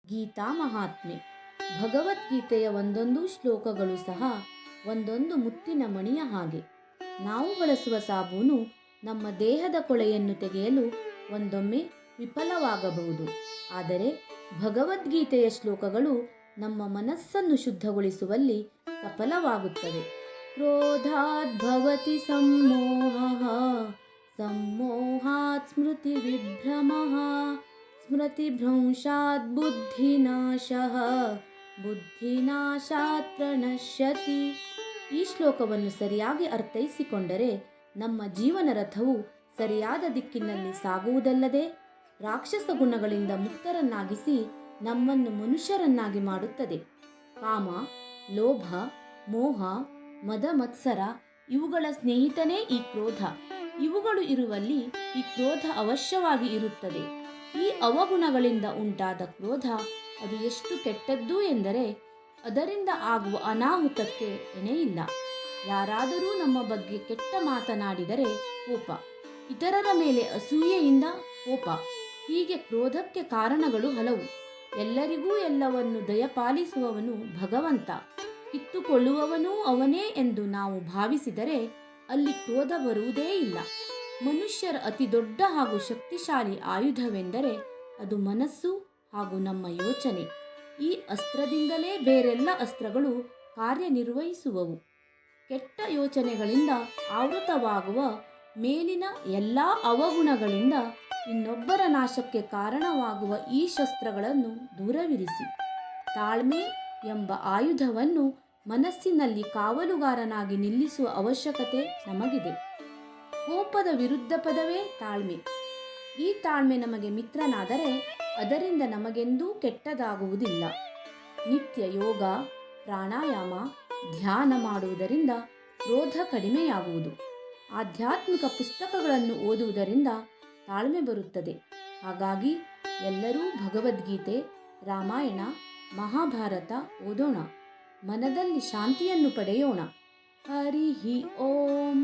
ಗೀತಾ ಮಹಾತ್ಮೆ. ಭಗವದ್ಗೀತೆಯ ಒಂದೊಂದು ಶ್ಲೋಕಗಳು ಸಹ ಒಂದೊಂದು ಮುತ್ತಿನ ಮಣಿಯ ಹಾಗೆ. ನಾವು ಬಳಸುವ ಸಾಬೂನು ನಮ್ಮ ದೇಹದ ಕೊಳೆಯನ್ನು ತೆಗೆಯಲು ಒಂದೊಮ್ಮೆ ವಿಫಲವಾಗಬಹುದು, ಆದರೆ ಭಗವದ್ಗೀತೆಯ ಶ್ಲೋಕಗಳು ನಮ್ಮ ಮನಸ್ಸನ್ನು ಶುದ್ಧಗೊಳಿಸುವಲ್ಲಿ ಸಫಲವಾಗುತ್ತವೆ. ಕ್ರೋಧಾತ್ ಭವತಿ ಸಮ್ಮೋಹಃ, ಸಮ್ಮೋಹಾತ್ ಸ್ಮೃತಿ ವಿಭ್ರಮಃ, ಸ್ಮೃತಿಭ್ರಂಶಾತ್ ಬುದ್ಧಿನಾಶಃ, ಬುದ್ಧಿನಾಶಾತ್ ಪ್ರಣಶ್ಯತಿ. ಈ ಶ್ಲೋಕವನ್ನು ಸರಿಯಾಗಿ ಅರ್ಥೈಸಿಕೊಂಡರೆ ನಮ್ಮ ಜೀವನ ರಥವು ಸರಿಯಾದ ದಿಕ್ಕಿನಲ್ಲಿ ಸಾಗುವುದಲ್ಲದೆ ರಾಕ್ಷಸ ಗುಣಗಳಿಂದ ಮುಕ್ತರನ್ನಾಗಿಸಿ ನಮ್ಮನ್ನು ಮನುಷ್ಯರನ್ನಾಗಿ ಮಾಡುತ್ತದೆ. ಕಾಮ, ಲೋಭ, ಮೋಹ, ಮದ ಮತ್ಸರ ಇವುಗಳ ಸ್ನೇಹಿತನೇ ಈ ಕ್ರೋಧ. ಇವುಗಳು ಇರುವಲ್ಲಿ ಈ ಕ್ರೋಧ ಅವಶ್ಯವಾಗಿ ಇರುತ್ತದೆ. ಈ ಅವಗುಣಗಳಿಂದ ಉಂಟಾದ ಕ್ರೋಧ ಅದು ಎಷ್ಟು ಕೆಟ್ಟದ್ದು ಎಂದರೆ ಅದರಿಂದ ಆಗುವ ಅನಾಹುತಕ್ಕೆ ಎಣೆಯಿಲ್ಲ. ಯಾರಾದರೂ ನಮ್ಮ ಬಗ್ಗೆ ಕೆಟ್ಟ ಮಾತನಾಡಿದರೆ ಕೋಪ, ಇತರರ ಮೇಲೆ ಅಸೂಯೆಯಿಂದ ಕೋಪ, ಹೀಗೆ ಕ್ರೋಧಕ್ಕೆ ಕಾರಣಗಳು ಹಲವು. ಎಲ್ಲರಿಗೂ ಎಲ್ಲವನ್ನು ದಯಪಾಲಿಸುವವನು ಭಗವಂತ, ಕಿತ್ತುಕೊಳ್ಳುವವನೂ ಅವನೇ ಎಂದು ನಾವು ಭಾವಿಸಿದರೆ ಅಲ್ಲಿ ಕ್ರೋಧ ಬರುವುದೇ ಇಲ್ಲ. ಮನುಷ್ಯರ ಅತಿ ದೊಡ್ಡ ಹಾಗೂ ಶಕ್ತಿಶಾಲಿ ಆಯುಧವೆಂದರೆ ಅದು ಮನಸ್ಸು ಹಾಗೂ ನಮ್ಮ ಯೋಚನೆ. ಈ ಅಸ್ತ್ರದಿಂದಲೇ ಬೇರೆಲ್ಲ ಅಸ್ತ್ರಗಳು ಕಾರ್ಯನಿರ್ವಹಿಸುವವು. ಕೆಟ್ಟ ಯೋಚನೆಗಳಿಂದ ಆವೃತವಾಗುವ ಮೇಲಿನ ಎಲ್ಲ ಅವಗುಣಗಳಿಂದ ಇನ್ನೊಬ್ಬರ ನಾಶಕ್ಕೆ ಕಾರಣವಾಗುವ ಈ ಶಸ್ತ್ರಗಳನ್ನು ದೂರವಿರಿಸಿ ತಾಳ್ಮೆ ಎಂಬ ಆಯುಧವನ್ನು ಮನಸ್ಸಿನಲ್ಲಿ ಕಾವಲುಗಾರನಾಗಿ ನಿಲ್ಲಿಸುವ ಅವಶ್ಯಕತೆ ನಮಗಿದೆ. ಕೋಪದ ವಿರುದ್ಧ ಪದವೇ ತಾಳ್ಮೆ. ಈ ತಾಳ್ಮೆ ನಮಗೆ ಮಿತ್ರನಾದರೆ ಅದರಿಂದ ನಮಗೆಂದೂ ಕೆಟ್ಟದಾಗುವುದಿಲ್ಲ. ನಿತ್ಯ ಯೋಗ, ಪ್ರಾಣಾಯಾಮ, ಧ್ಯಾನ ಮಾಡುವುದರಿಂದ ಕ್ರೋಧ ಕಡಿಮೆಯಾಗುವುದು. ಆಧ್ಯಾತ್ಮಿಕ ಪುಸ್ತಕಗಳನ್ನು ಓದುವುದರಿಂದ ತಾಳ್ಮೆ ಬರುತ್ತದೆ. ಹಾಗಾಗಿ ಎಲ್ಲರೂ ಭಗವದ್ಗೀತೆ, ರಾಮಾಯಣ, ಮಹಾಭಾರತ ಓದೋಣ. ಮನದಲ್ಲಿ ಶಾಂತಿಯನ್ನು ಪಡೆಯೋಣ. ಹರಿ ಓಂ.